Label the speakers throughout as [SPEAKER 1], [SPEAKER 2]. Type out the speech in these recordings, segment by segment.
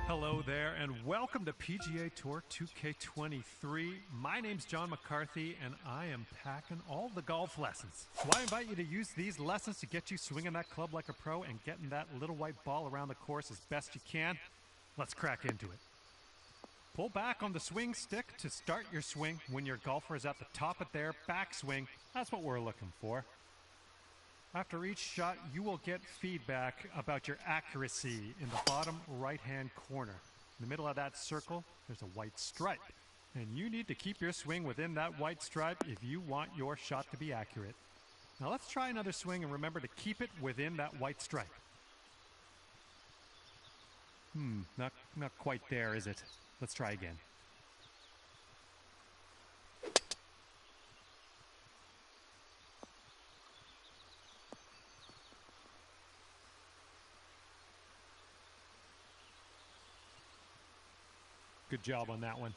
[SPEAKER 1] Hello there, and welcome to PGA Tour 2K23. My name's John McCarthy, and I am packing all the golf lessons. So I invite you to use these lessons to get you swinging that club like a pro and getting that little white ball around the course as best you can. Let's crack into it. Pull back on the swing stick to start your swing when your golfer is at the top of their backswing. That's what we're looking for. After each shot, you will get feedback about your accuracy in the bottom right-hand corner. In the middle of that circle, there's a white stripe. And you need to keep your swing within that white stripe if you want your shot to be accurate. Now let's try another swing and remember to keep it within that white stripe. Not quite there, is it? Let's try again. Good job on that one.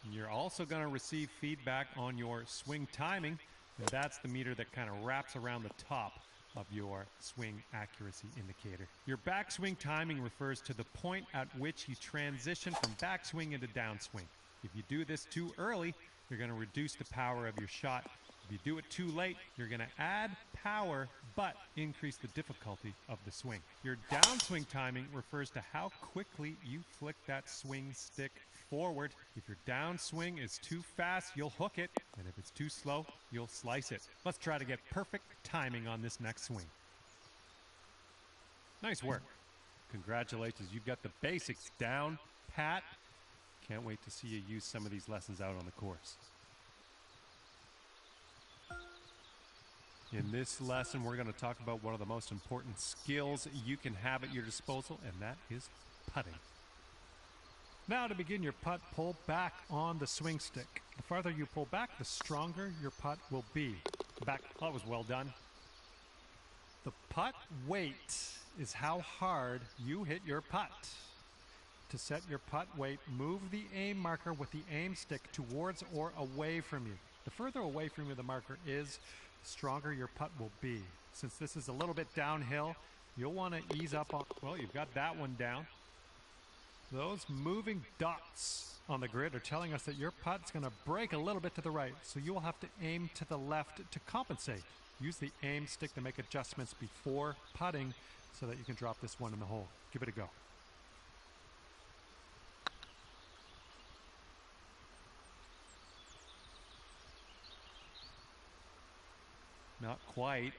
[SPEAKER 1] You're also going to receive feedback on your swing timing. And that's the meter that kind of wraps around the top of your swing accuracy indicator. Your backswing timing refers to the point at which you transition from backswing into downswing. If you do this too early, you're going to reduce the power of your shot. If you do it too late, you're going to add power but increase the difficulty of the swing. Your downswing timing refers to how quickly you flick that swing stick forward. If your downswing is too fast, you'll hook it, and if it's too slow, you'll slice it. Let's try to get perfect timing on this next swing. Nice work. Congratulations, you've got the basics down pat. Can't wait to see you use some of these lessons out on the course. In this lesson, we're going to talk about one of the most important skills you can have at your disposal, and that is putting. Now to begin your putt, pull back on the swing stick. The farther you pull back, the stronger your putt will be. Back, that was well done. The putt weight is how hard you hit your putt. To set your putt weight, move the aim marker with the aim stick towards or away from you. The further away from you the marker is, the stronger your putt will be. Since this is a little bit downhill, you'll want to ease up on, well, you've got that one down. Those moving dots on the grid are telling us that your putt's going to break a little bit to the right, so you will have to aim to the left to compensate. Use the aim stick to make adjustments before putting so that you can drop this one in the hole. Give it a go. Not quite.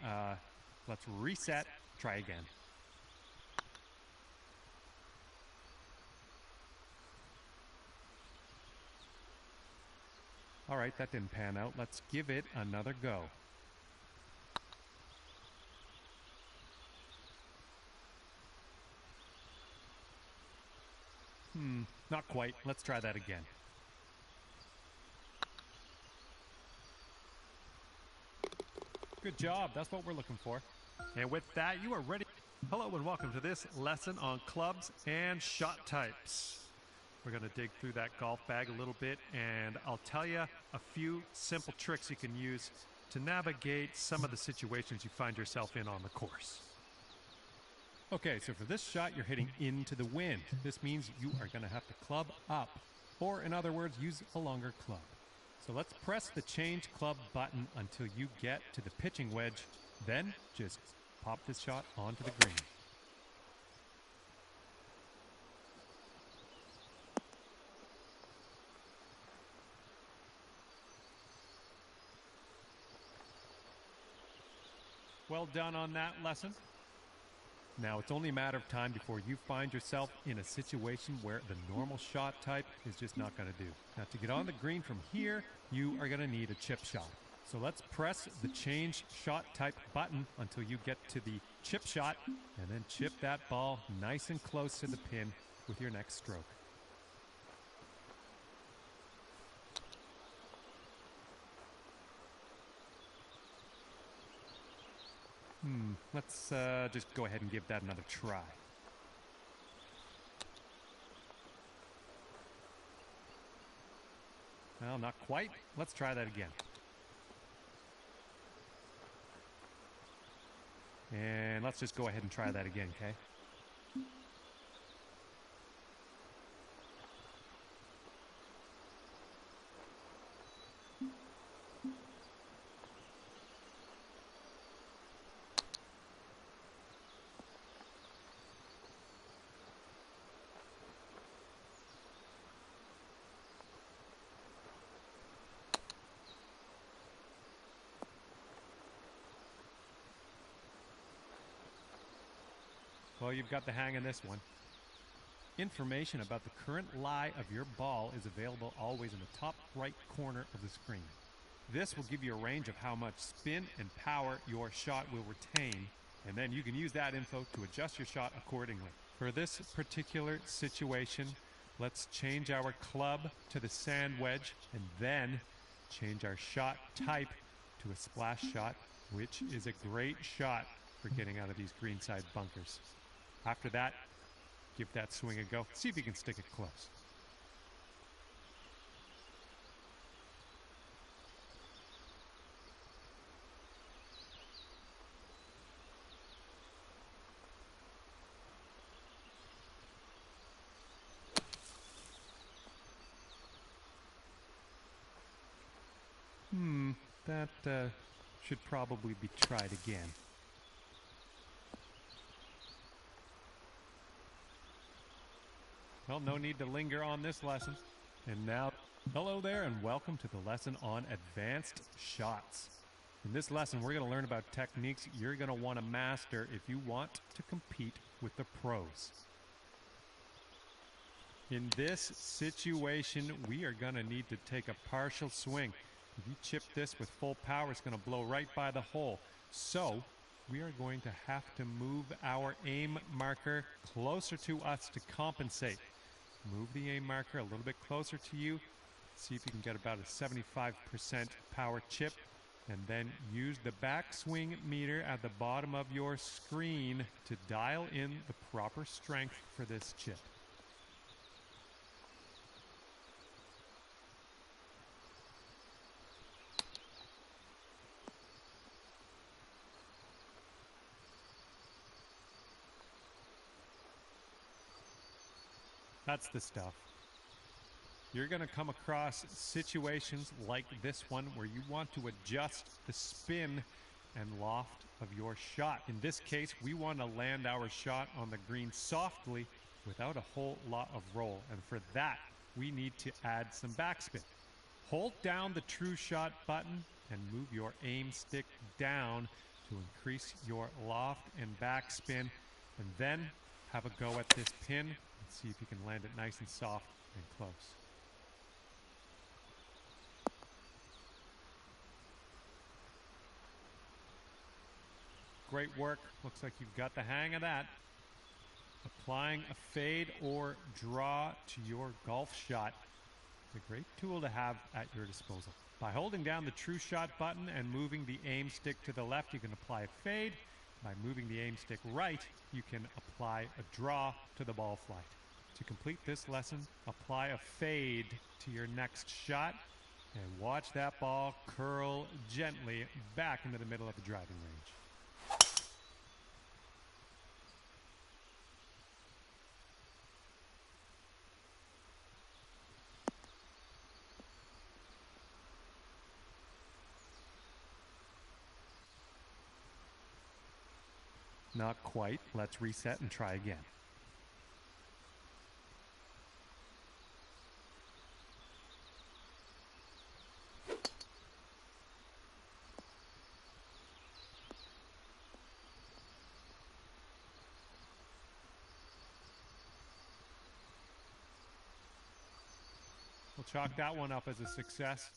[SPEAKER 1] Let's reset. Try again. All right, that didn't pan out. Let's give it another go. Not quite. Let's try that again. Good job. That's what we're looking for. And with that, you are ready. Hello and welcome to this lesson on clubs and shot types. We're going to dig through that golf bag a little bit, and I'll tell you a few simple tricks you can use to navigate some of the situations you find yourself in on the course. Okay, so for this shot, you're hitting into the wind. This means you are going to have to club up, or in other words, use a longer club. So let's press the change club button until you get to the pitching wedge. Then just pop this shot onto the green. Well done on that lesson. Now it's only a matter of time before you find yourself in a situation where the normal shot type is just not going to do. Now to get on the green from here, you are going to need a chip shot. So let's press the change shot type button until you get to the chip shot, and then chip that ball nice and close to the pin with your next stroke. Let's just go ahead and give that another try. Well, not quite. Let's try that again. And let's just go ahead and try that again, okay? Well, you've got the hang of this one. Information about the current lie of your ball is available always in the top right corner of the screen. This will give you a range of how much spin and power your shot will retain, and then you can use that info to adjust your shot accordingly. For this particular situation, let's change our club to the sand wedge and then change our shot type to a splash shot, which is a great shot for getting out of these greenside bunkers. After that, give that swing a go. See if you can stick it close. That should probably be tried again. Well, no need to linger on this lesson. And now, hello there and welcome to the lesson on advanced shots. In this lesson, we're going to learn about techniques you're going to want to master if you want to compete with the pros. In this situation, we are going to need to take a partial swing. If you chip this with full power, it's going to blow right by the hole. So, we are going to have to move our aim marker closer to us to compensate. Move the aim marker a little bit closer to you. See if you can get about a 75% power chip. And then use the backswing meter at the bottom of your screen to dial in the proper strength for this chip. That's the stuff. You're going to come across situations like this one where you want to adjust the spin and loft of your shot. In this case, we want to land our shot on the green softly without a whole lot of roll. And for that, we need to add some backspin. Hold down the true shot button and move your aim stick down to increase your loft and backspin. And then have a go at this pin. See if you can land it nice and soft and close. Great work. Looks like you've got the hang of that. Applying a fade or draw to your golf shot is a great tool to have at your disposal. By holding down the true shot button and moving the aim stick to the left, you can apply a fade. By moving the aim stick right, you can apply a draw to the ball flight. To complete this lesson, apply a fade to your next shot and watch that ball curl gently back into the middle of the driving range. Not quite. Let's reset and try again. We'll chalk that one up as a success.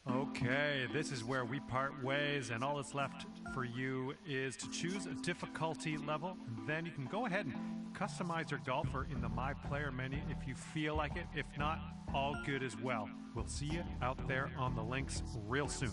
[SPEAKER 1] Okay, this is where we part ways, and all that's left for you is to choose a difficulty level. And then you can go ahead and customize your golfer in the My Player menu if you feel like it. If not, all good as well. We'll see you out there on the links real soon.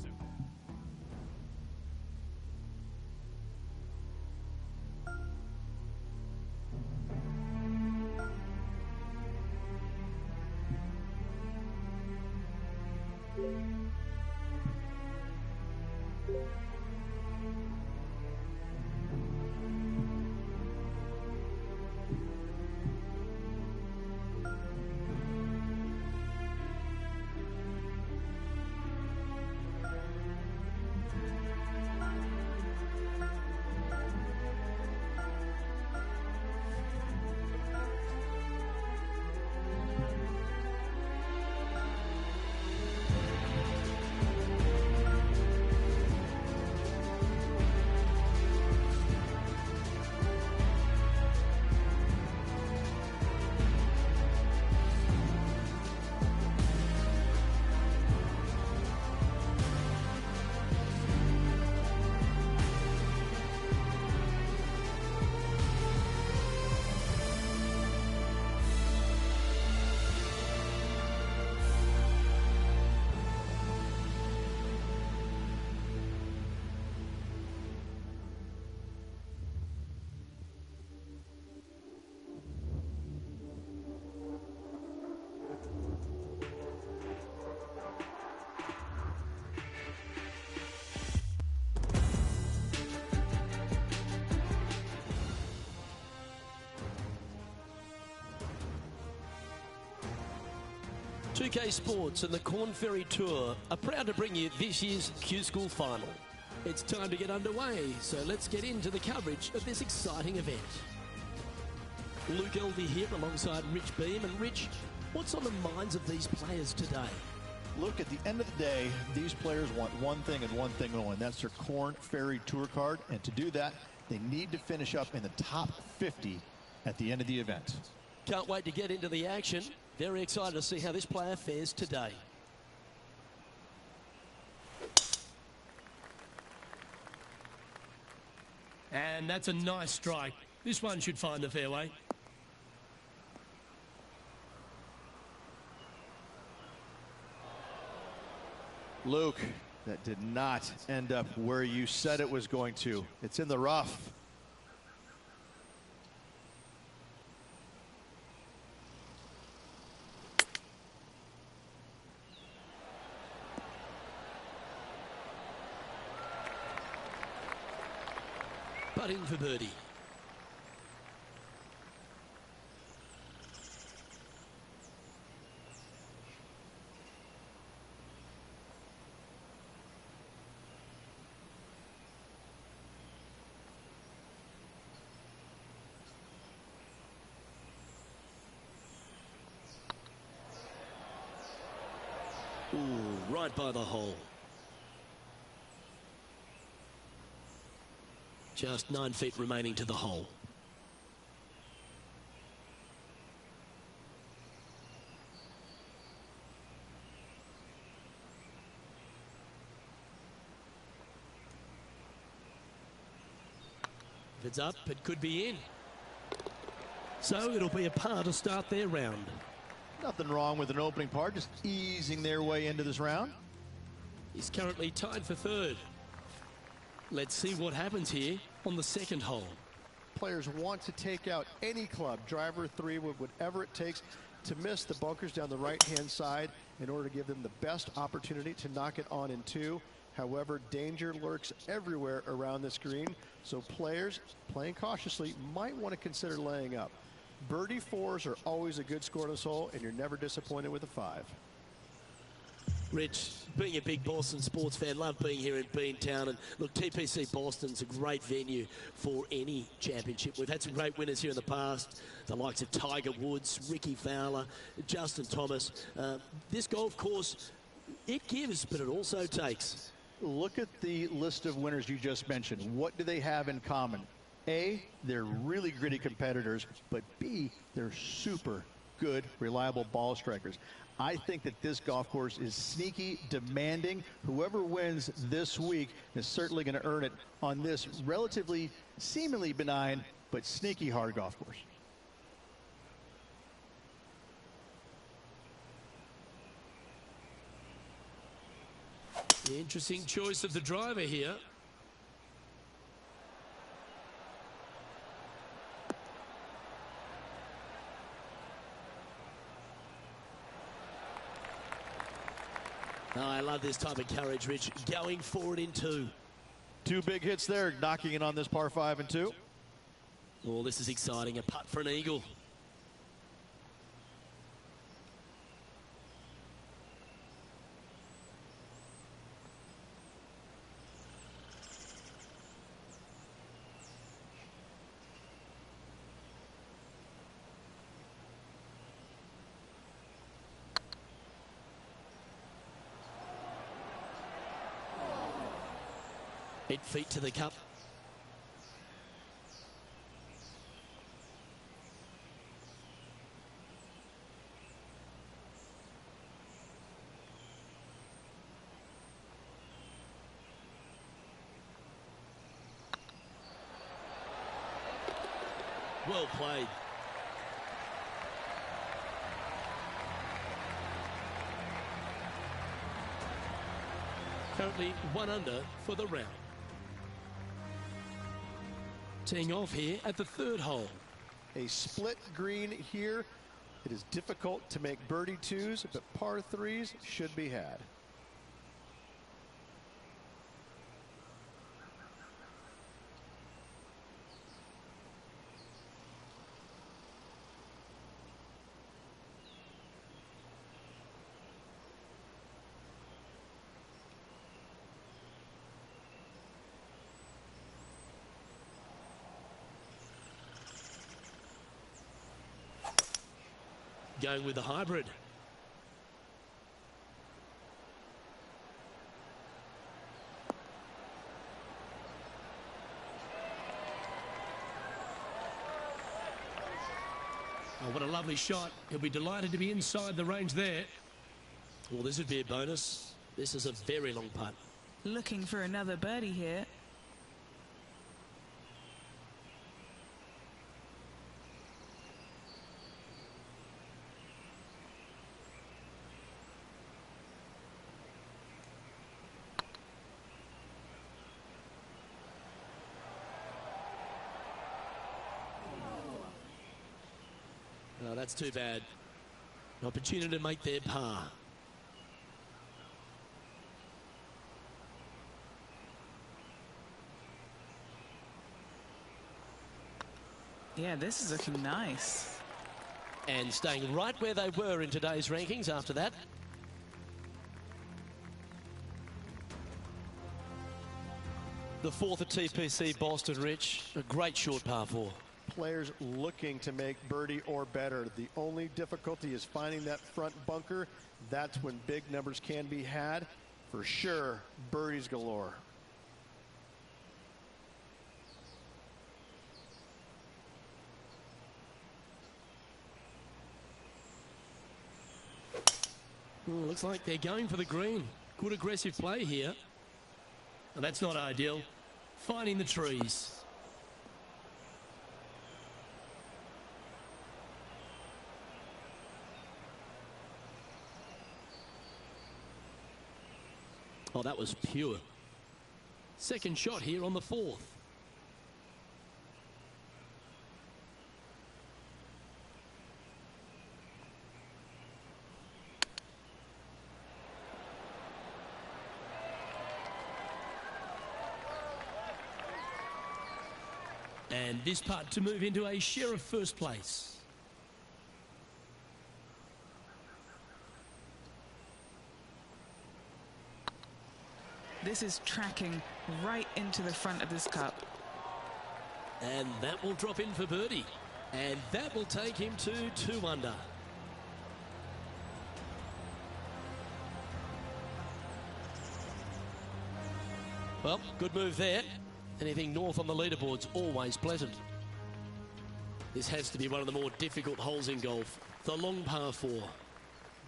[SPEAKER 2] 2K Sports and the Corn Ferry Tour are proud to bring you this year's Q School Final. It's time to get underway, so let's get into the coverage of this exciting event. Luke Elvey here alongside Rich Beam. And Rich, what's on the minds of these players today?
[SPEAKER 3] Look, at the end of the day, these players want one thing and one thing only, and that's their Corn Ferry Tour card. And to do that, they need to finish up in the top 50 at the end of the event.
[SPEAKER 2] Can't wait to get into the action. Very excited to see how this player fares today.
[SPEAKER 4] And that's a nice strike. This one should find the fairway.
[SPEAKER 3] Luke, that did not end up where you said it was going to. It's in the rough.
[SPEAKER 2] Putting for birdie. Ooh, right by the hole. Just 9 feet remaining to the hole. If it's up, it could be in. So it'll be a par to start their round.
[SPEAKER 3] Nothing wrong with an opening par, just easing their way into this round.
[SPEAKER 2] He's currently tied for third. Let's see what happens here on the second hole.
[SPEAKER 5] Players want to take out any club, driver, three, whatever it takes to miss the bunkers down the right-hand side in order to give them the best opportunity to knock it on in two. However, danger lurks everywhere around this green, so players playing cautiously might want to consider laying up. Birdie fours are always a good score on this hole, and you're never disappointed with a 5.
[SPEAKER 2] Rich, being a big Boston sports fan, love being here in Beantown. And look, TPC Boston's a great venue for any championship. We've had some great winners here in the past, the likes of Tiger Woods, Ricky Fowler, Justin Thomas. This golf course, it gives, but it also takes.
[SPEAKER 3] Look at the list of winners you just mentioned. What do they have in common? A, they're really gritty competitors, but B, they're super good, reliable ball strikers. I think that this golf course is sneaky, demanding. Whoever wins this week is certainly going to earn it on this relatively, seemingly benign, but sneaky hard golf course.
[SPEAKER 2] The interesting choice of the driver here. Oh, I love this type of courage, Rich. Going forward in two.
[SPEAKER 3] 2 big hits there, knocking it on this par 5 and 2.
[SPEAKER 2] Oh, this is exciting. A putt for an eagle. Eight feet to the cup. Well played. Currently 1 under for the round. Teeing off here at the third hole.
[SPEAKER 5] A split green here. It is difficult to make birdie twos, but par threes should be had.
[SPEAKER 2] Going with the hybrid.
[SPEAKER 4] Oh, what a lovely shot. He'll be delighted to be inside the range there.
[SPEAKER 2] Well, this would be a bonus. This is a very long putt.
[SPEAKER 6] Looking for another birdie here.
[SPEAKER 2] No, that's too bad. An opportunity to make their par.
[SPEAKER 6] Yeah, this is looking nice.
[SPEAKER 2] And staying right where they were in today's rankings after that. The fourth at TPC Boston, Rich. A great short par four.
[SPEAKER 5] Players looking to make birdie or better. The only difficulty is finding that front bunker. That's when big numbers can be had. For sure, birdies galore.
[SPEAKER 4] Looks like they're going for the green. Good aggressive play here. Well, that's not ideal. Finding the trees.
[SPEAKER 2] Oh, that was pure.
[SPEAKER 4] Second shot here on the fourth. And this putt to move into a share of first place.
[SPEAKER 6] This is tracking right into the front of this cup.
[SPEAKER 2] And that will drop in for birdie. And that will take him to 2 under. Well, good move there. Anything north on the leaderboard's always pleasant. This has to be one of the more difficult holes in golf. The long par four.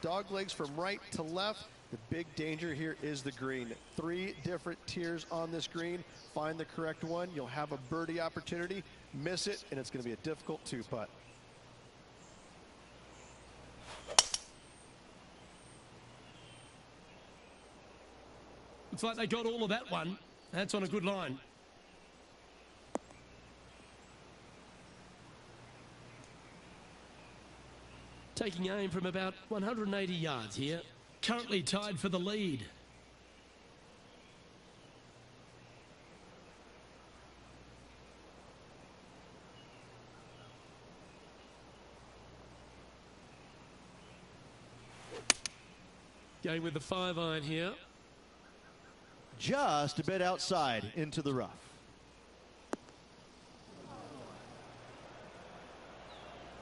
[SPEAKER 5] Dog legs from right to left. The big danger here is the green. 3 different tiers on this green. Find the correct one. You'll have a birdie opportunity. Miss it, and it's going to be a difficult 2-putt.
[SPEAKER 4] Looks like they got all of that one. That's on a good line. Taking aim from about 180 yards here. Currently tied for the lead. Going with the 5-iron here.
[SPEAKER 3] Just a bit outside into the rough.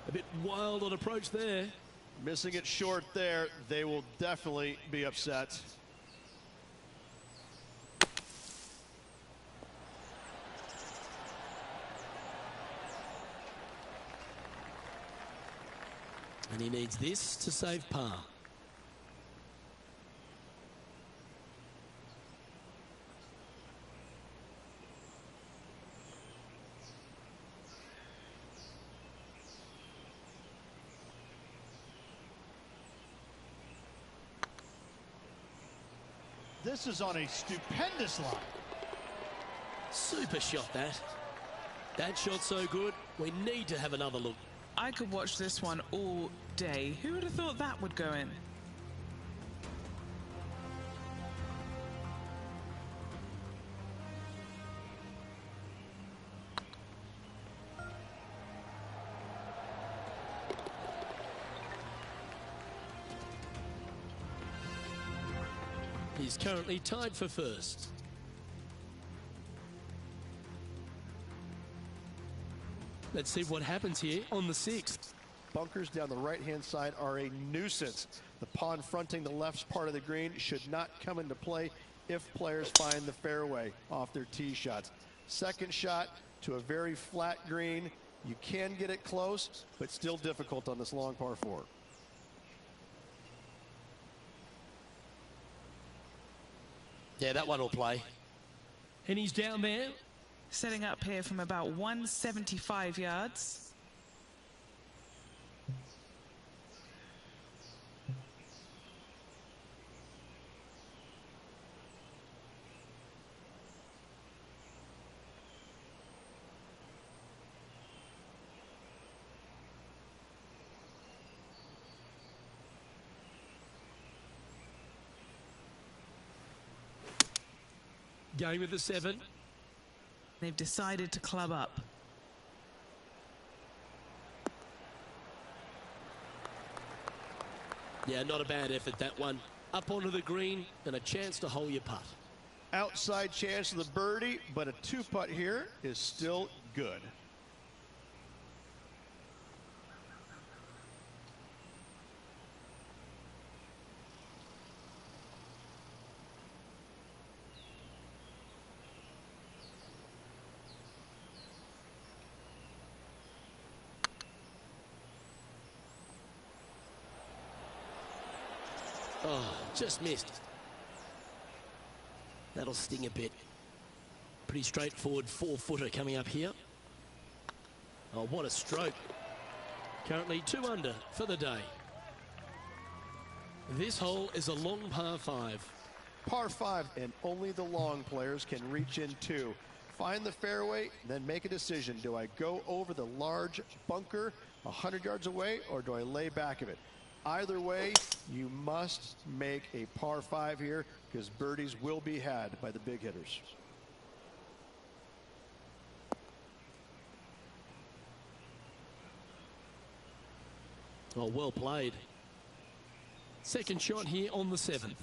[SPEAKER 2] A bit wild on approach there.
[SPEAKER 5] Missing it short there, they will definitely be upset.
[SPEAKER 2] And he needs this to save par.
[SPEAKER 3] This is on a stupendous line.
[SPEAKER 2] Super shot that. That shot so good, we need to have another look.
[SPEAKER 6] I could watch this one all day. Who would have thought that would go in?
[SPEAKER 2] He's currently tied for first. Let's see what happens here on the 6th.
[SPEAKER 5] bunkers down the right-hand side are a nuisance. The pond fronting the left part of the green should not come into play if players find the fairway off their tee shots. Second shot to a very flat green. You can get it close, but still difficult on this long par 4.
[SPEAKER 2] Yeah, that one will play.
[SPEAKER 4] And he's down there.
[SPEAKER 6] Setting up here from about 175 yards.
[SPEAKER 4] Going with the 7.
[SPEAKER 6] They've decided to club up.
[SPEAKER 2] Yeah, not a bad effort, that one. Up onto the green and a chance to hole your putt.
[SPEAKER 5] Outside chance of the birdie, but a 2-putt here is still good.
[SPEAKER 2] Oh, just missed. That'll sting a bit. Pretty straightforward 4-footer coming up here. Oh, what a stroke. Currently 2 under for the day. This hole is a long par 5.
[SPEAKER 5] Par 5, and only the long players can reach in 2. Find the fairway, then make a decision. Do I go over the large bunker 100 yards away, or do I lay back of it? Either way, you must make a par 5 here, because birdies will be had by the big hitters.
[SPEAKER 2] Oh, well played.
[SPEAKER 4] Second shot here on the 7th.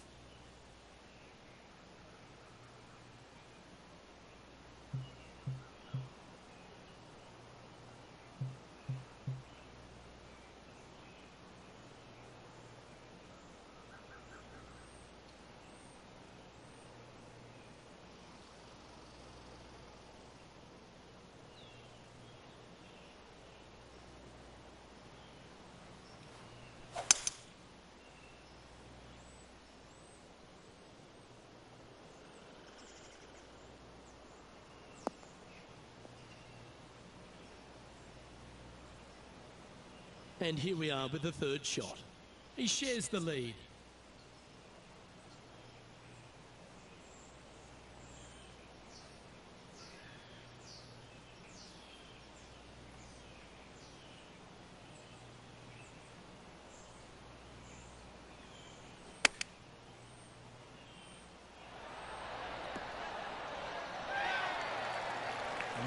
[SPEAKER 4] And here we are with the 3rd shot. He shares the lead.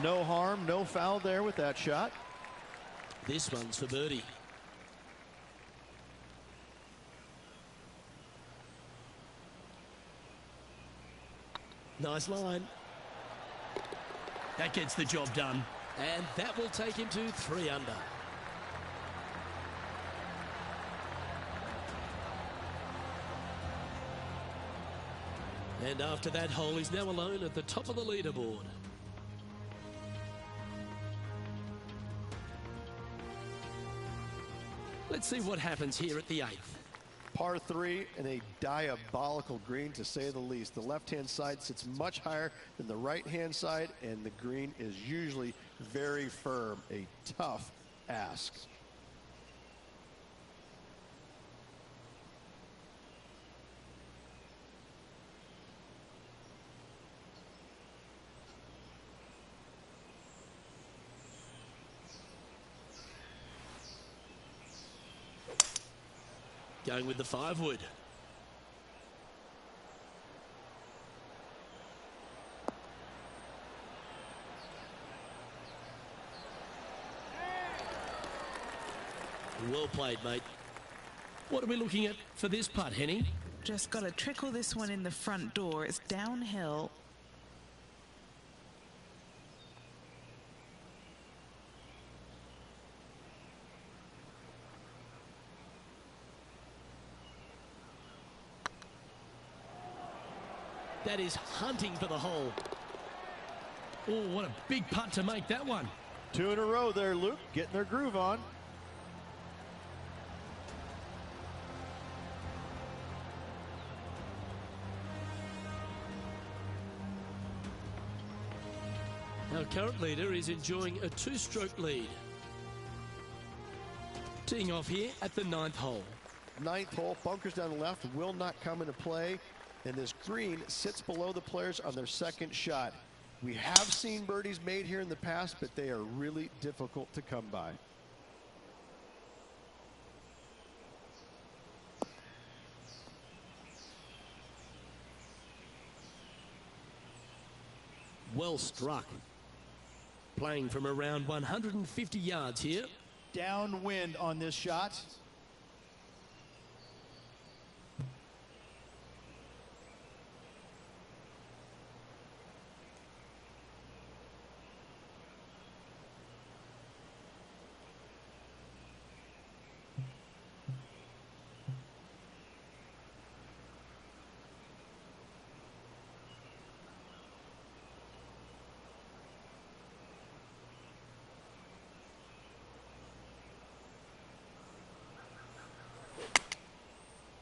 [SPEAKER 5] No harm, no foul there with that shot.
[SPEAKER 2] This one's for birdie. Nice line.
[SPEAKER 4] That gets the job done.
[SPEAKER 2] And that will take him to 3 under. And after that hole, he's now alone at the top of the leaderboard. Let's see what happens here at the 8th.
[SPEAKER 5] Par 3 and a diabolical green, to say the least. The left-hand side sits much higher than the right-hand side, and the green is usually very firm. A tough ask.
[SPEAKER 2] Going with the 5-wood. Well played, mate.
[SPEAKER 4] What are we looking at for this putt, Henny?
[SPEAKER 6] Just got to trickle this one in the front door. It's downhill.
[SPEAKER 4] That is hunting for the hole. Oh, what a big putt to make that one.
[SPEAKER 3] 2 in a row there, Luke, getting their groove on.
[SPEAKER 4] Our current leader is enjoying a 2-stroke lead. Teeing off here at the 9th hole.
[SPEAKER 5] 9th hole, bunkers down the left will not come into play, and this green sits below the players on their second shot. We have seen birdies made here in the past, but they are really difficult to come by.
[SPEAKER 4] Well struck. Playing from around 150 yards here.
[SPEAKER 3] Downwind on this shot.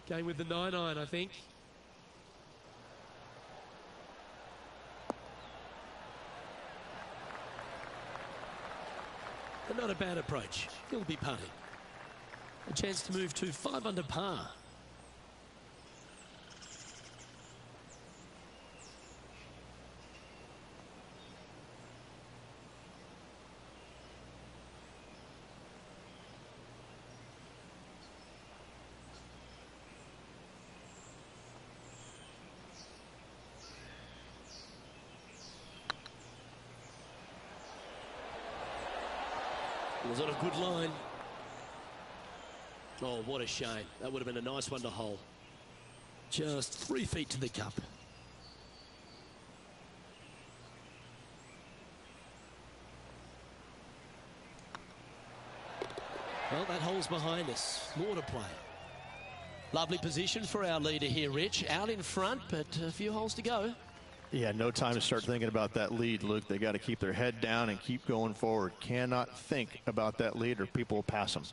[SPEAKER 4] Going with the 9-iron, I think. But not a bad approach. He'll be putting. A chance to move to 5 under par. Was on a good line. Oh, what a shame. That would have been a nice one to hole. Just 3 feet to the cup. Well, that hole's behind us. More to play. Lovely position for our leader here, Rich. Out in front, but a few holes to go.
[SPEAKER 3] Yeah, no time to start thinking about that lead, Luke. They got to keep their head down and keep going forward. Cannot think about that lead or people will pass them.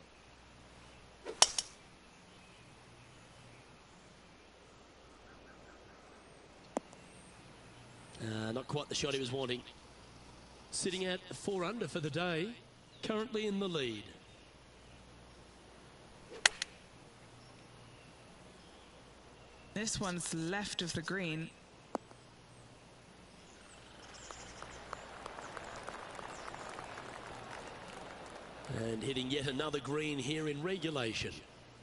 [SPEAKER 4] Not quite the shot he was wanting. Sitting at 4 under for the day. Currently in the lead.
[SPEAKER 6] This one's left of the green.
[SPEAKER 4] And hitting yet another green here in regulation.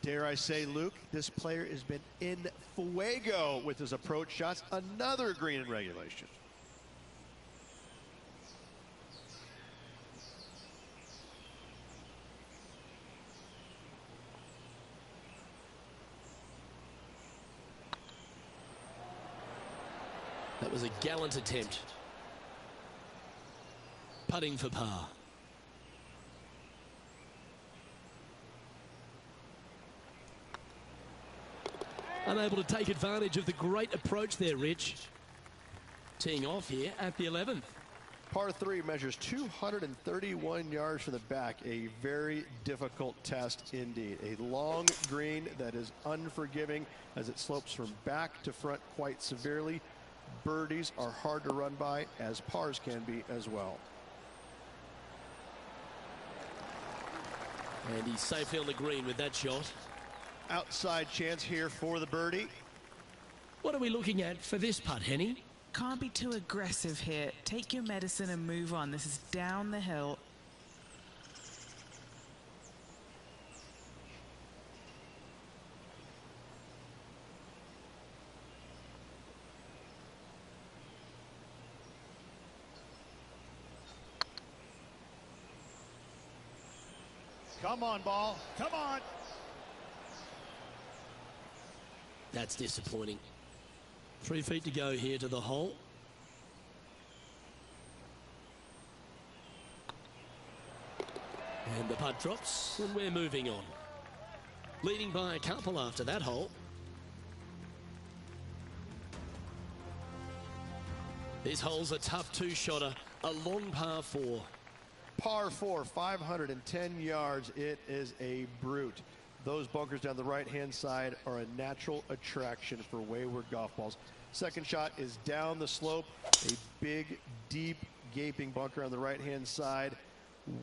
[SPEAKER 5] Dare I say, Luke, this player has been in fuego with his approach shots. Another green in regulation.
[SPEAKER 4] That was a gallant attempt. Putting for par. Unable to take advantage of the great approach there, Rich. Teeing off here at the 11th.
[SPEAKER 5] Par 3 measures 231 yards from the back. A very difficult test indeed. A long green that is unforgiving as it slopes from back to front quite severely. Birdies are hard to run by, as pars can be as well.
[SPEAKER 4] And he's safely on the green with that shot.
[SPEAKER 5] Outside chance here for the birdie.
[SPEAKER 4] What are we looking at for this putt, Henny?
[SPEAKER 6] Can't be too aggressive here. Take your medicine and move on. This is down the hill.
[SPEAKER 3] Come on, ball. Come on.
[SPEAKER 4] That's disappointing. 3 feet to go here to the hole. And the putt drops, and we're moving on. Leading by a couple after that hole.
[SPEAKER 2] This hole's a tough two-shotter, a long par 4.
[SPEAKER 5] Par 4, 510 yards. It is a brute. Those bunkers down the right-hand side are a natural attraction for wayward golf balls. Second shot is down the slope. A big, deep, gaping bunker on the right-hand side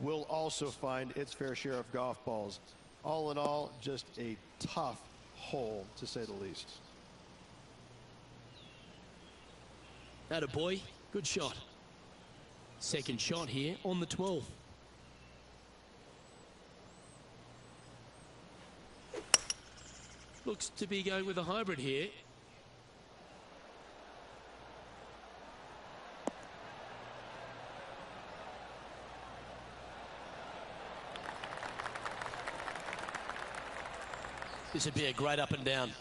[SPEAKER 5] will also find its fair share of golf balls. All in all, just a tough hole, to say the least.
[SPEAKER 2] Attaboy, good shot. Second shot here on the 12th. Looks to be going with a hybrid here. This would be a great up and down.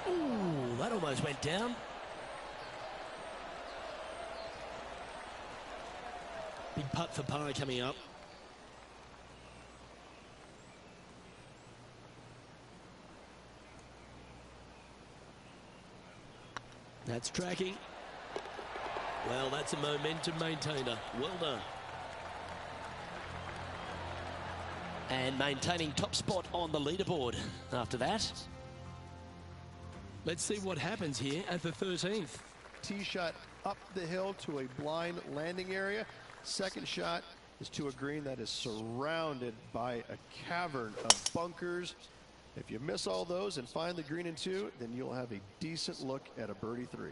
[SPEAKER 2] Ooh, that almost went down. Big putt for par coming up. That's tracking. Well, that's a momentum maintainer. Well done. And maintaining top spot on the leaderboard after that. Let's see what happens here at the 13th.
[SPEAKER 5] Tee shot up the hill to a blind landing area. Second shot is to a green that is surrounded by a cavern of bunkers. If you miss all those and find the green in 2, then you'll have a decent look at a birdie 3.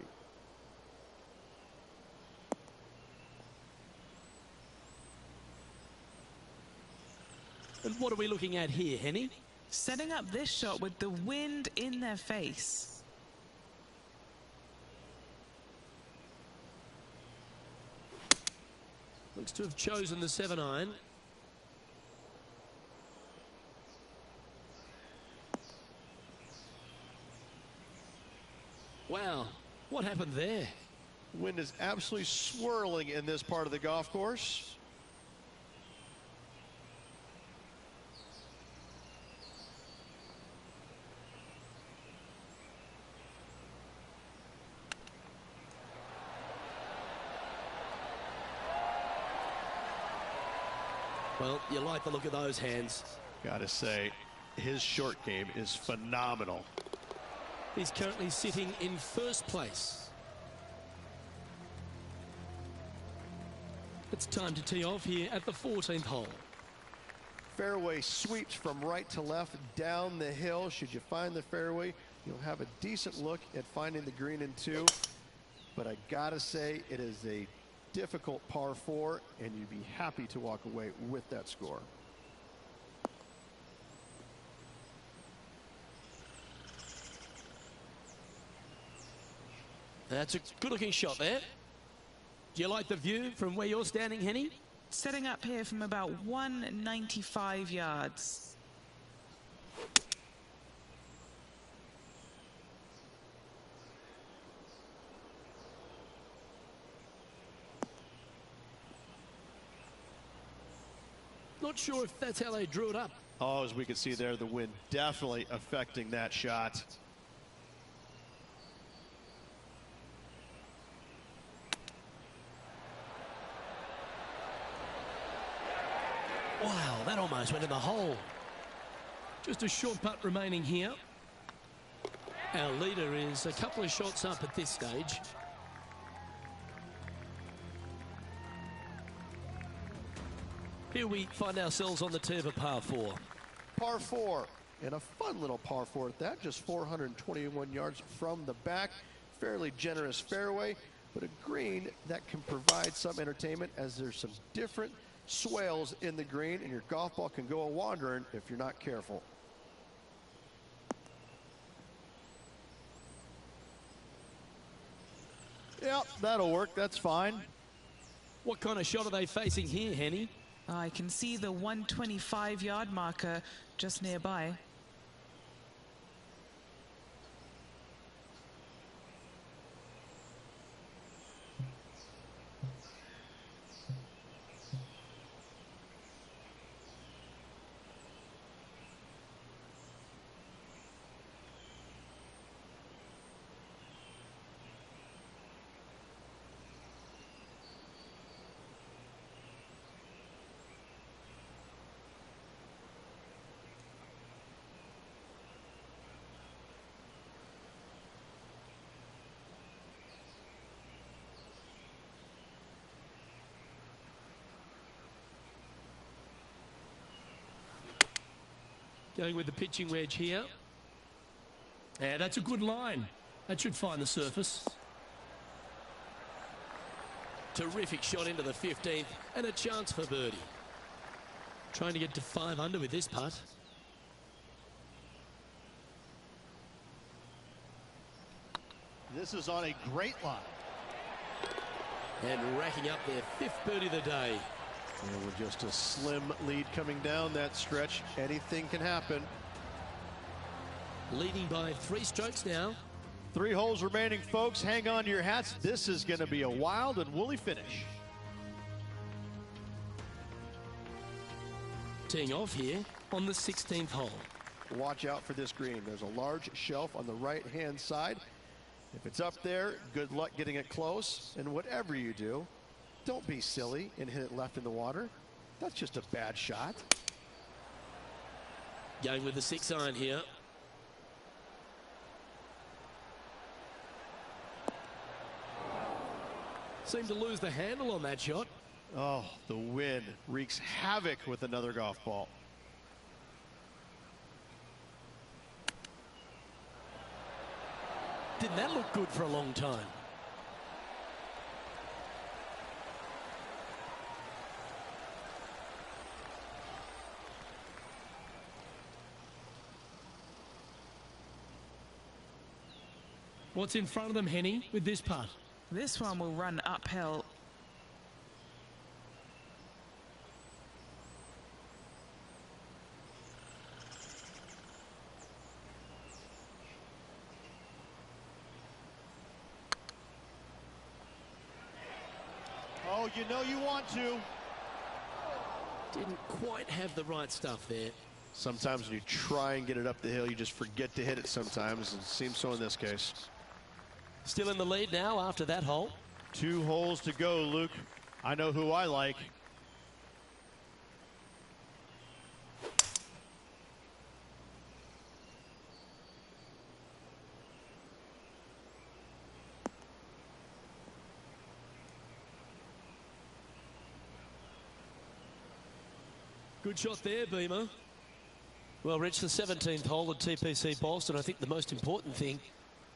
[SPEAKER 2] And what are we looking at here, Henny?
[SPEAKER 6] Setting up this shot with the wind in their face.
[SPEAKER 2] Looks to have chosen the 7-iron. Wow, what happened there?
[SPEAKER 5] Wind is absolutely swirling in this part of the golf course.
[SPEAKER 2] Well, you like the look of those hands.
[SPEAKER 5] Gotta say, his short game is phenomenal.
[SPEAKER 2] He's currently sitting in first place. It's time to tee off here at the 14th hole.
[SPEAKER 5] Fairway sweeps from right to left down the hill. Should you find the fairway, you'll have a decent look at finding the green in 2. But I gotta say, it is a difficult par 4, and you'd be happy to walk away with that score.
[SPEAKER 2] That's a good-looking shot there. Do you like the view from where you're standing, Henny?
[SPEAKER 6] Setting up here from about 195 yards.
[SPEAKER 2] Not sure if that's how they drew it up.
[SPEAKER 5] Oh, as we can see there, the wind definitely affecting that shot.
[SPEAKER 2] Wow, that almost went in the hole. Just a short putt remaining here. Our leader is a couple of shots up at this stage. Here we find ourselves on the tee of a par 4.
[SPEAKER 5] Par 4, and a fun little par 4 at that, just 421 yards from the back. Fairly generous fairway, but a green that can provide some entertainment as there's some different swales in the green, and your golf ball can go a-wandering if you're not careful. Yep, that'll work. That's fine.
[SPEAKER 2] What kind of shot are they facing here, Henny?
[SPEAKER 6] I can see the 125-yard marker just nearby.
[SPEAKER 4] Going with the pitching wedge here. Yeah, that's a good line. That should find the surface. Terrific shot into the 15th and a chance for birdie. Trying to get to 5 under with this putt.
[SPEAKER 3] This is on a great line.
[SPEAKER 2] And racking up their 5th birdie of the day.
[SPEAKER 5] And with just a slim lead coming down that stretch, anything can happen.
[SPEAKER 2] Leading by 3 strokes now.
[SPEAKER 3] 3 holes remaining, folks. Hang on to your hats. This is going to be a wild and woolly finish.
[SPEAKER 2] Teeing off here on the 16th hole.
[SPEAKER 5] Watch out for this green. There's a large shelf on the right-hand side. If it's up there, good luck getting it close. And whatever you do, don't be silly and hit it left in the water. That's just a bad shot.
[SPEAKER 2] Going with the 6-iron here. Seemed to lose the handle on that shot.
[SPEAKER 5] Oh, the wind wreaks havoc with another golf ball.
[SPEAKER 2] Didn't that look good for a long time?
[SPEAKER 4] What's in front of them, Henny, with this putt?
[SPEAKER 6] This one will run uphill.
[SPEAKER 3] Oh, you know you want to.
[SPEAKER 2] Didn't quite have the right stuff there.
[SPEAKER 5] Sometimes when you try and get it up the hill, you just forget to hit it sometimes. It seems so in this case.
[SPEAKER 2] Still in the lead now after that hole.
[SPEAKER 3] 2 holes to go, Luke. I know who I like.
[SPEAKER 2] Good shot there, Beamer. Well, Rich, the 17th hole at TPC Boston. I think the most important thing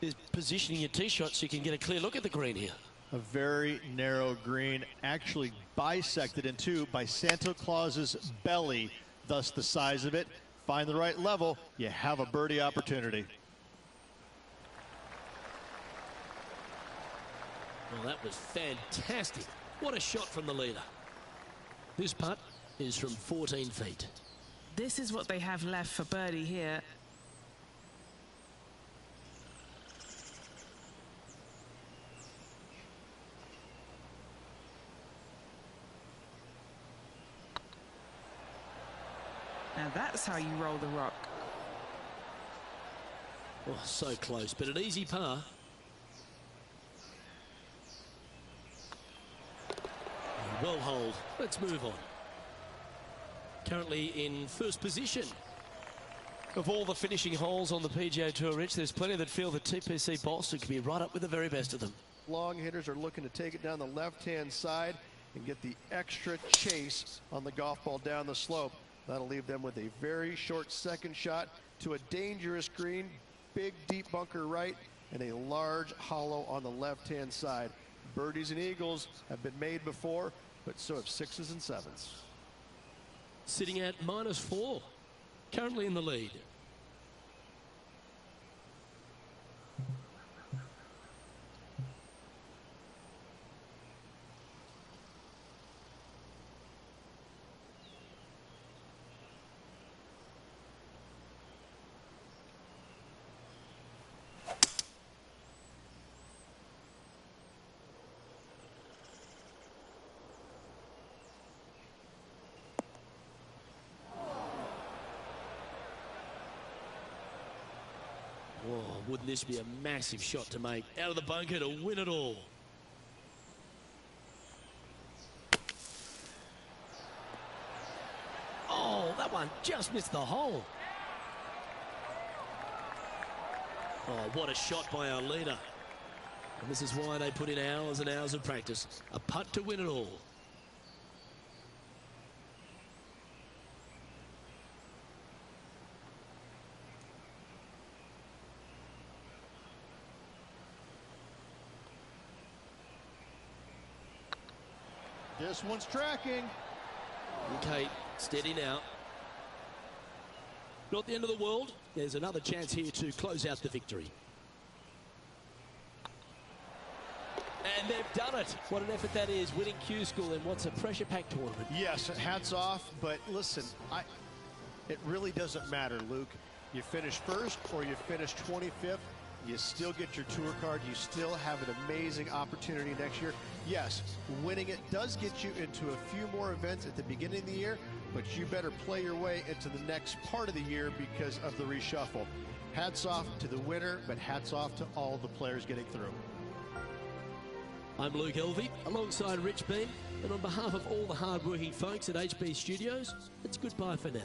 [SPEAKER 2] is positioning your tee shot so you can get a clear look at the green here.
[SPEAKER 3] A very narrow green, actually bisected in 2 by Santa Claus's belly, thus the size of it. Find the right level, you have a birdie opportunity.
[SPEAKER 2] Well, that was fantastic. What a shot from the leader. This putt is from 14 feet.
[SPEAKER 6] This is what they have left for birdie here. Now that's how you roll the rock.
[SPEAKER 2] Oh, so close, but an easy par. Well holed. Let's move on. Currently in first position. Of all the finishing holes on the PGA Tour, Rich, there's plenty that feel that TPC Boston could be right up with the very best of them.
[SPEAKER 5] Long hitters are looking to take it down the left-hand side and get the extra chase on the golf ball down the slope. That'll leave them with a very short second shot to a dangerous green, big deep bunker right, and a large hollow on the left-hand side. Birdies and eagles have been made before, but so have 6s and 7s.
[SPEAKER 2] Sitting at -4, currently in the lead. Oh, wouldn't this be a massive shot to make out of the bunker to win it all? Oh, that one just missed the hole. Oh, what a shot by our leader. And this is why they put in hours and hours of practice. A putt to win it all.
[SPEAKER 5] This one's tracking.
[SPEAKER 2] Okay, steady now. Not the end of the world. There's another chance here to close out the victory. And they've done it. What an effort that is, winning Q School in what's a pressure-packed tournament.
[SPEAKER 5] Yes, hats off, but listen, it really doesn't matter, Luke. You finish first or you finish 25th, you still get your tour card. You still have an amazing opportunity next year. Yes, winning it does get you into a few more events at the beginning of the year, but you better play your way into the next part of the year because of the reshuffle. Hats off to the winner, but hats off to all the players getting through.
[SPEAKER 2] I'm Luke Elvey, alongside Rich Beem, and on behalf of all the hard-working folks at HB Studios, it's goodbye for now.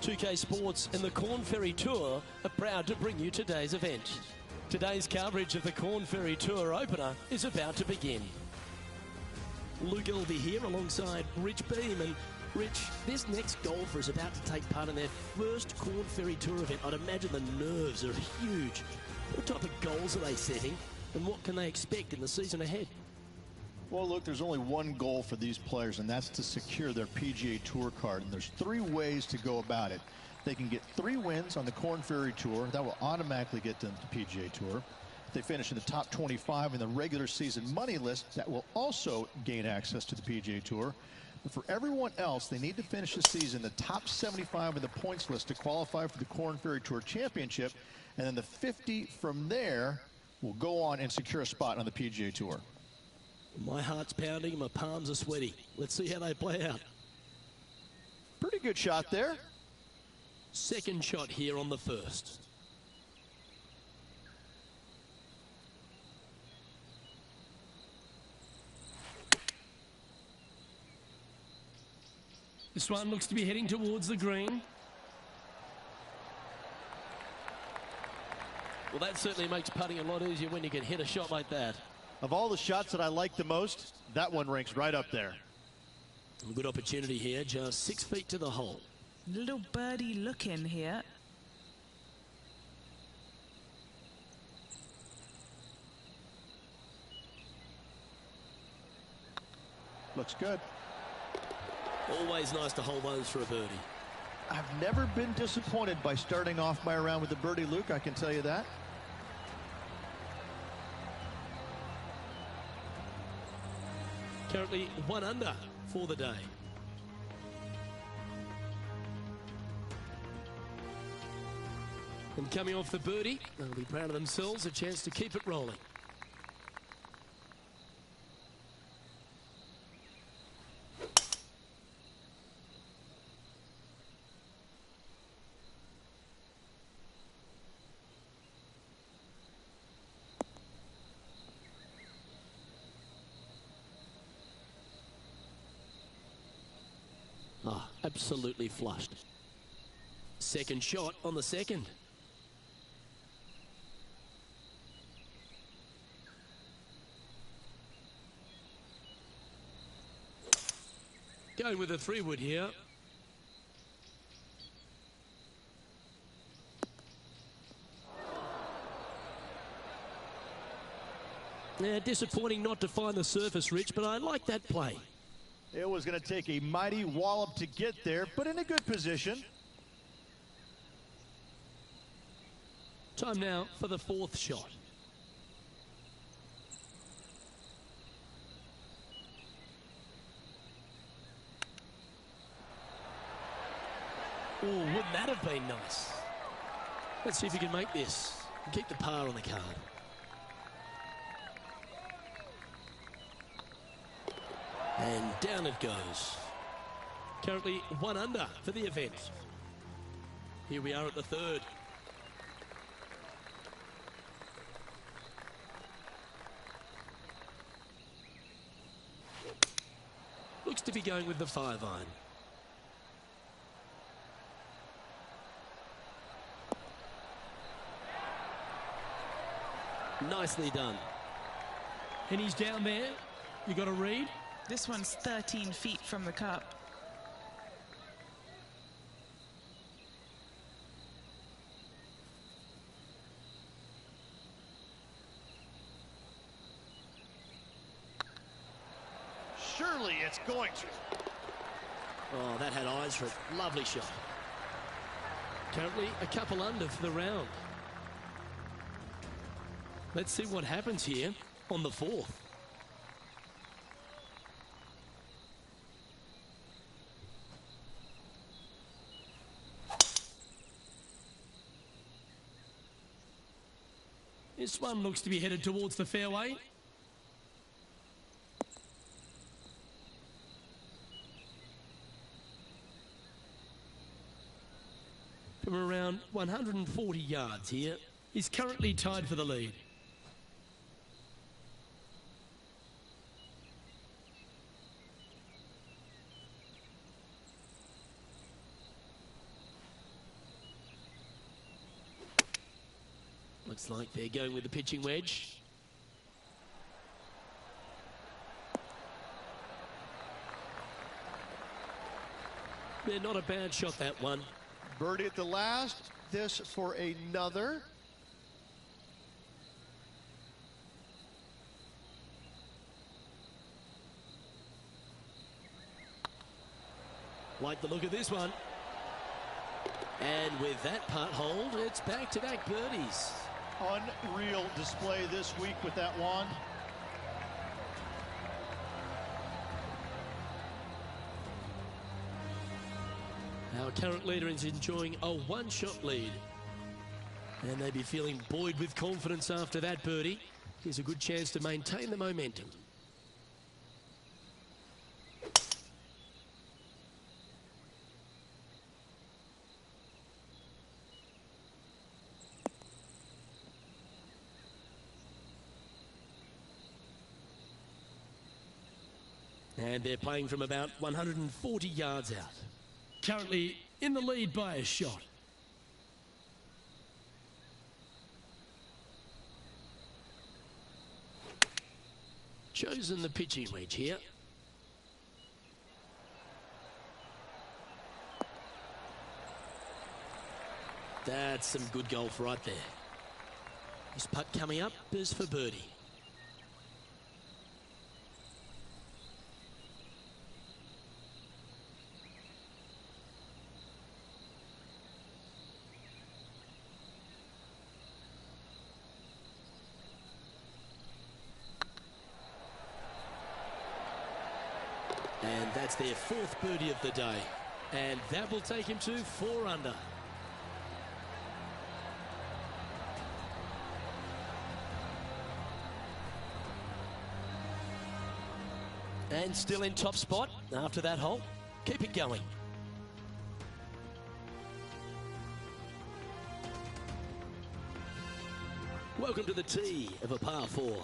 [SPEAKER 2] UK Sports and the Corn Ferry Tour are proud to bring you today's event. Today's coverage of the Corn Ferry Tour opener is about to begin. Luke Elvey here alongside Rich Beem. And Rich, this next golfer is about to take part in their first Corn Ferry Tour event. I'd imagine the nerves are huge. What type of goals are they setting, and what can they expect in the season ahead?
[SPEAKER 3] Well, look, there's only one goal for these players, and that's to secure their PGA Tour card. And there's 3 ways to go about it. They can get 3 wins on the Corn Ferry Tour. That will automatically get them to PGA Tour. If they finish in the top 25 in the regular season money list, that will also gain access to the PGA Tour. But for everyone else, they need to finish the season the top 75 in the points list to qualify for the Corn Ferry Tour Championship. And then the 50 from there will go on and secure a spot on the PGA Tour.
[SPEAKER 2] My heart's pounding, my palms are sweaty. Let's see how they play out.
[SPEAKER 3] Pretty good shot there.
[SPEAKER 2] Second shot here on the first. This one looks to be heading towards the green. Well, that certainly makes putting a lot easier when you can hit a shot like that.
[SPEAKER 5] Of all the shots that I like the most, that one ranks right up there.
[SPEAKER 2] Good opportunity here, just 6 feet to the hole.
[SPEAKER 6] Little birdie look in here.
[SPEAKER 3] Looks good.
[SPEAKER 2] Always nice to hold those for a birdie.
[SPEAKER 3] I've never been disappointed by starting off my round with a birdie, Luke, I can tell you that.
[SPEAKER 2] Currently 1 under for the day.
[SPEAKER 4] And coming off the birdie, they'll be proud of themselves, a chance to keep it rolling. Oh, absolutely flushed. Second shot on the second. Going with a 3-wood here. Yeah, disappointing not to find the surface, Rich, but I like that play.
[SPEAKER 3] It was going to take a mighty wallop to get there, but in a good position.
[SPEAKER 4] Time now for the 4th shot. Oh, wouldn't that have been nice? Let's see if we can make this and keep the par on the card. And down it goes. Currently 1 under for the event. Here we are at the 3rd. Looks to be going with the 5-iron. Nicely done. And he's down there. You got a read?
[SPEAKER 6] This one's 13 feet from the cup.
[SPEAKER 3] Surely it's going to.
[SPEAKER 4] Oh, that had eyes for it. Lovely shot. Currently a couple under for the round. Let's see what happens here on the 4th. This one looks to be headed towards the fairway. From around 140 yards here, he's currently tied for the lead. Looks like they're going with the pitching wedge. They're not a bad shot, that one.
[SPEAKER 5] Birdie at the last. This for another.
[SPEAKER 4] Like the look of this one. And with that putt hold, it's back-to-back birdies.
[SPEAKER 3] Unreal display this week with that wand.
[SPEAKER 4] Our current leader is enjoying a 1-shot lead. And they'd be feeling buoyed with confidence after that birdie. Here's a good chance to maintain the momentum. And they're playing from about 140 yards out. Currently in the lead by a shot. Chosen the pitching wedge here. That's some good golf right there. This putt coming up is for birdie. And that's their 4th birdie of the day. And that will take him to 4 under.
[SPEAKER 2] And still in top spot after that hole. Keep it going. Welcome to the tee of a par 4.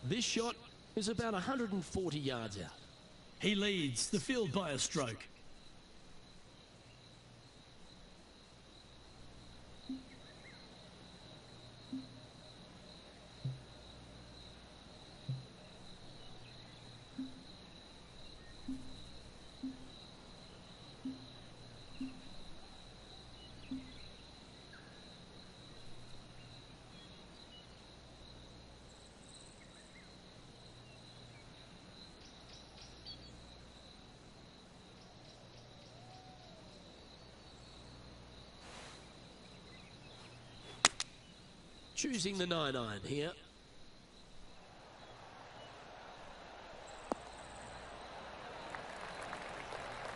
[SPEAKER 2] This shot is about 140 yards out. He leads the field by a stroke. Choosing the 9-iron here.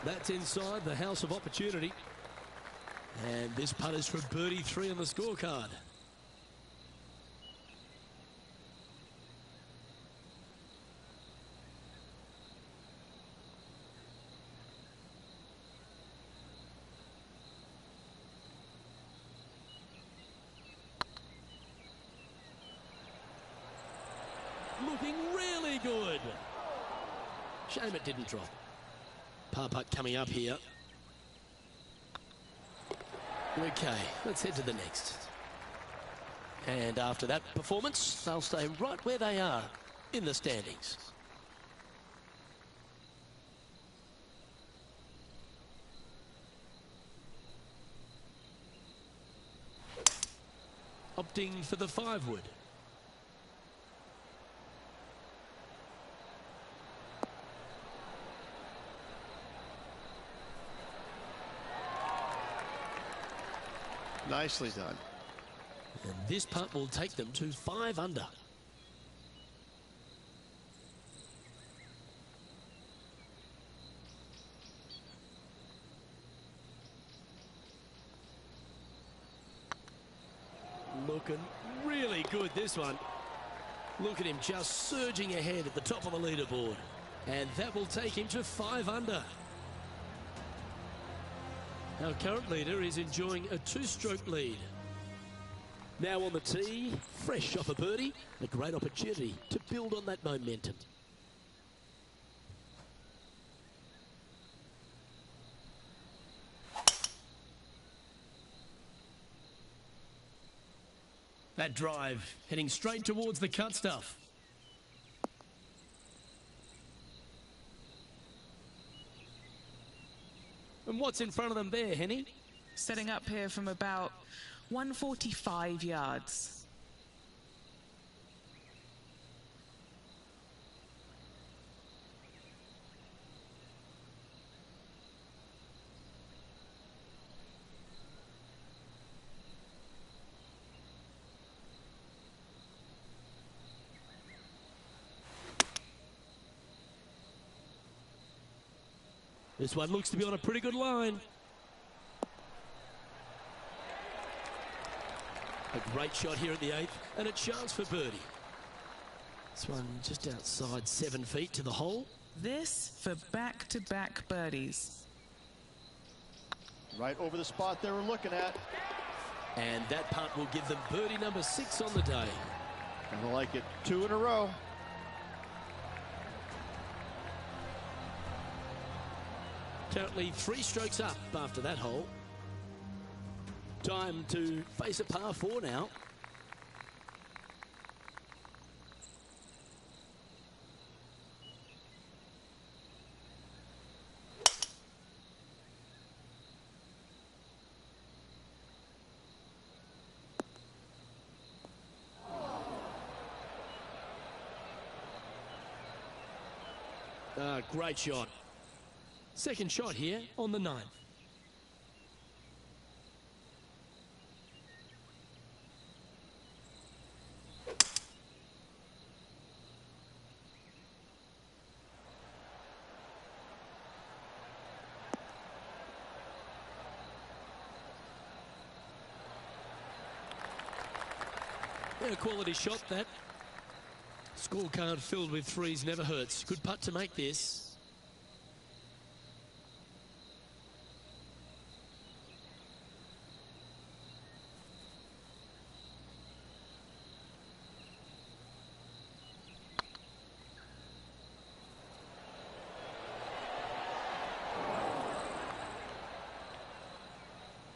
[SPEAKER 2] That's inside the house of opportunity. And this putt is for birdie 3 on the scorecard. Looking really good. Shame it didn't drop. Par putt coming up here. Okay, let's head to the next. And after that performance, they'll stay right where they are in the standings. Opting for the 5-wood.
[SPEAKER 5] Nicely done.
[SPEAKER 2] And this putt will take them to 5 under. Looking really good, this one. Look at him just surging ahead at the top of the leaderboard. And that will take him to 5 under. Our current leader is enjoying a 2-stroke lead. Now on the tee, fresh off a birdie, a great opportunity to build on that momentum. That drive heading straight towards the cut stuff. And what's in front of them there, Henny?
[SPEAKER 6] Setting up here from about 145 yards.
[SPEAKER 2] This one looks to be on a pretty good line. A great shot here at the 8th, and a chance for birdie. This one just outside 7 feet to the hole.
[SPEAKER 6] This for back-to-back birdies.
[SPEAKER 3] Right over the spot they were looking at.
[SPEAKER 2] And that putt will give them birdie number 6 on the day.
[SPEAKER 3] And I like it. 2 in a row.
[SPEAKER 2] Currently 3 strokes up after that hole. Time to face a par 4 now. Great shot. Second shot here on the 9th. A quality shot, that. Scorecard filled with 3s never hurts. Good putt to make this.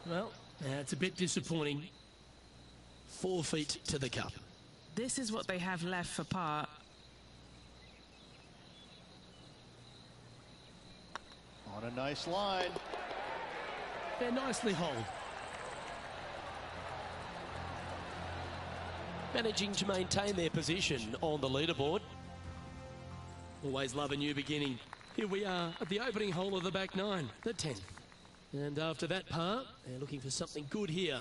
[SPEAKER 2] Well, it's a bit disappointing. 4 feet to the cup.
[SPEAKER 6] This is what they have left for par.
[SPEAKER 3] On a nice line.
[SPEAKER 2] They're nicely holed. Managing to maintain their position on the leaderboard. Always love a new beginning. Here we are at the opening hole of the back 9, the 10th. And after that par, they're looking for something good here.